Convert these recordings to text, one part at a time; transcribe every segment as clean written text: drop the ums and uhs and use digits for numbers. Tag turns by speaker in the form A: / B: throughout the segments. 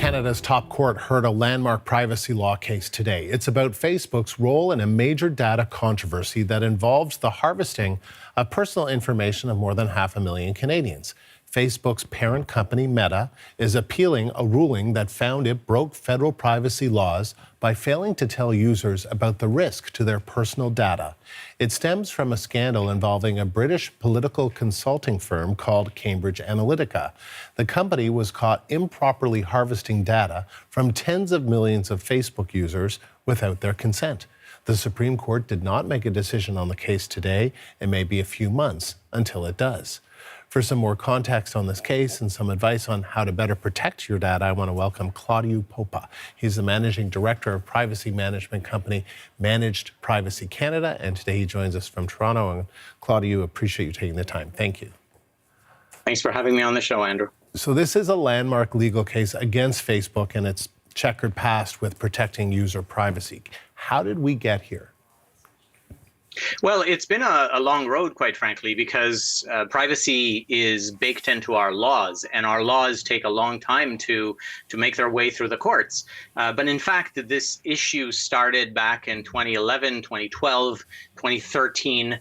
A: Canada's top court heard a landmark privacy law case today. It's about Facebook's role in a major data controversy that involves the harvesting of personal information of more than 500,000 Canadians. Facebook's parent company, Meta, is appealing a ruling that found it broke federal privacy laws by failing to tell users about the risk to their personal data. It stems from a scandal involving a British political consulting firm called Cambridge Analytica. The company was caught improperly harvesting data from tens of millions of Facebook users without their consent. The Supreme Court did not make a decision on the case today. It may be a few months until it does. For some more context on this case and some advice on how to better protect your data, I want to welcome Claudiu Popa. He's the Managing Director of privacy management company Managed Privacy Canada, and today he joins us from Toronto. And Claudiu, appreciate you taking the time. Thank you.
B: Thanks for having me on the show, Andrew.
A: So this is a landmark legal case against Facebook and its checkered past with protecting user privacy. How did we get here?
B: Well, it's been a long road, quite frankly, because privacy is baked into our laws, and our laws take a long time to make their way through the courts. But in fact, this issue started back in 2011, 2012, 2013,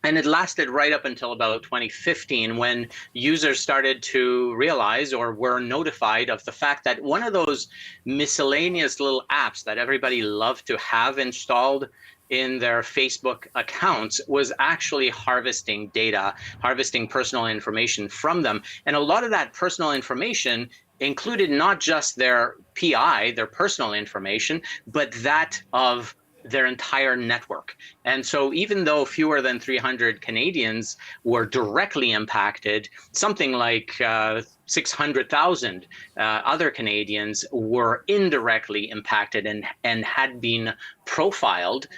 B: and it lasted right up until about 2015 when users started to realize or were notified of the fact that one of those miscellaneous little apps that everybody loved to have installed in their Facebook accounts was actually harvesting data, harvesting personal information from them. And a lot of that personal information included not just their PI, their personal information, but that of their entire network. And so even though fewer than 300 Canadians were directly impacted, something like 600,000 other Canadians were indirectly impacted and had been profiled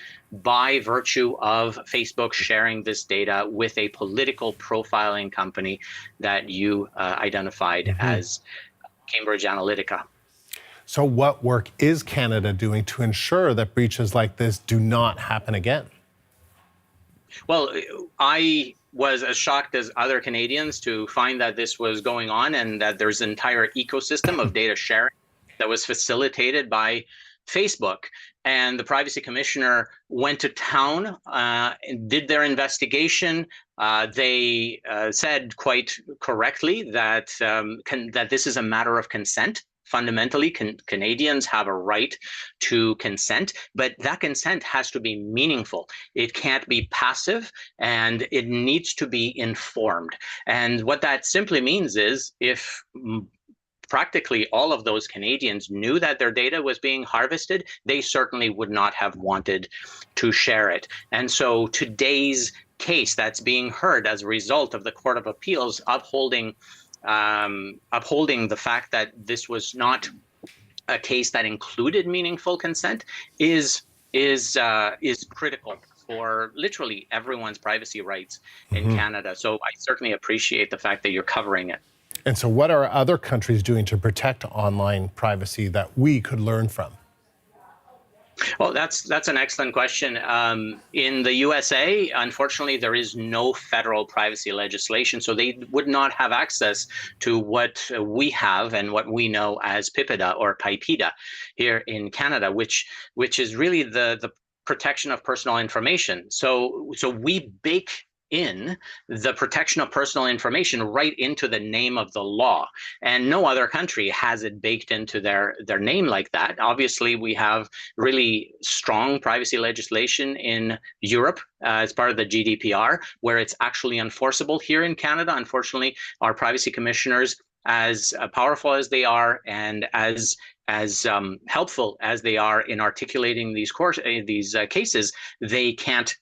B: by virtue of Facebook sharing this data with a political profiling company that you identified as Cambridge Analytica.
A: So what work is Canada doing to ensure that breaches like this do not happen again?
B: Well, I was as shocked as other Canadians to find that this was going on and that there's an entire ecosystem of data sharing that was facilitated by Facebook. And the privacy commissioner went to town, did their investigation. They said quite correctly that that this is a matter of consent. Fundamentally, Canadians have a right to consent, but that consent has to be meaningful. It can't be passive, and it needs to be informed. And what that simply means is if practically all of those Canadians knew that their data was being harvested, they certainly would not have wanted to share it. And so today's case that's being heard as a result of the Court of Appeals upholding the fact that this was not a case that included meaningful consent is critical for literally everyone's privacy rights in Canada. So I certainly appreciate the fact that you're covering it.
A: And so what are other countries doing to protect online privacy that we could learn from?
B: Well, that's an excellent question. In the USA, unfortunately, there is no federal privacy legislation, so they would not have access to what we have and what we know as PIPEDA or PIPEDA here in Canada, which is really the protection of personal information. So we bake in the protection of personal information right into the name of the law. And no other country has it baked into their name like that. Obviously, we have really strong privacy legislation in Europe as part of the GDPR, where it's actually enforceable. Here in Canada, unfortunately, our privacy commissioners, as powerful as they are and as helpful as they are in articulating these cases, they can't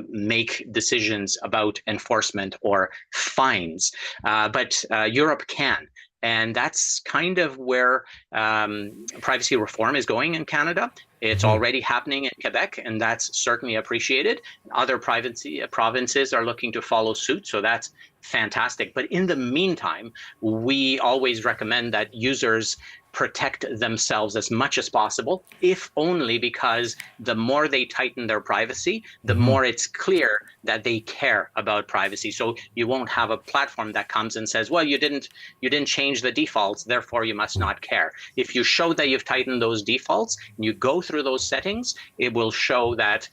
B: make decisions about enforcement or fines. But Europe can. And that's kind of where privacy reform is going in Canada. It's already happening in Quebec, and that's certainly appreciated. Other provinces are looking to follow suit, so that's fantastic. But in the meantime, we always recommend that users protect themselves as much as possible, if only because the more they tighten their privacy, the more it's clear that they care about privacy. So you won't have a platform that comes and says, well, you didn't change the defaults, therefore you must not care. If you show that you've tightened those defaults and you go through those settings, it will show that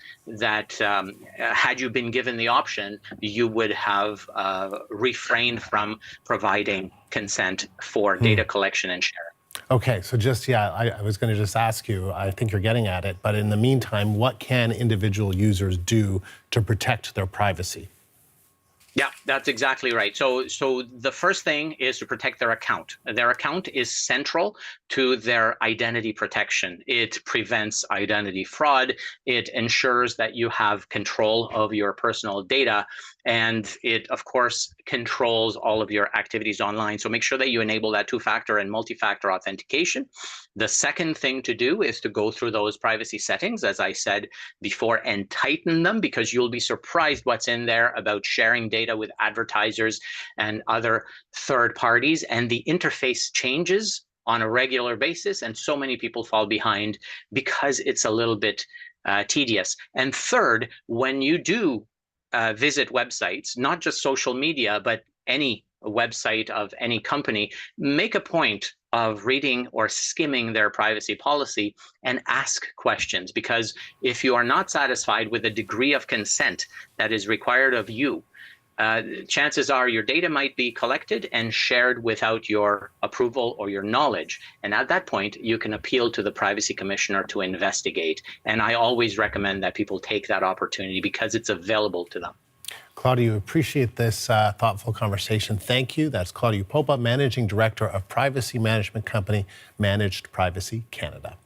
B: had you been given the option, you would have refrained from providing consent for data collection and sharing.
A: Okay, so I was going to just ask you, I think you're getting at it, but in the meantime, what can individual users do to protect their privacy?
B: Yeah, that's exactly right. So the first thing is to protect their account. Their account is central to their identity protection. It prevents identity fraud. It ensures that you have control of your personal data. And it, of course, controls all of your activities online. So make sure that you enable that two-factor and multi-factor authentication. The second thing to do is to go through those privacy settings, as I said before, and tighten them, because you'll be surprised what's in there about sharing data with advertisers and other third parties. And the interface changes on a regular basis, and so many people fall behind because it's a little bit tedious. And third, when you do visit websites, not just social media, but any website of any company, make a point of reading or skimming their privacy policy and ask questions, because if you are not satisfied with the degree of consent that is required of you, chances are your data might be collected and shared without your approval or your knowledge. And at that point, you can appeal to the Privacy Commissioner to investigate. And I always recommend that people take that opportunity because it's available to them.
A: Claudiu, appreciate this thoughtful conversation. Thank you. That's Claudiu Popa, Managing Director of privacy management company Managed Privacy Canada.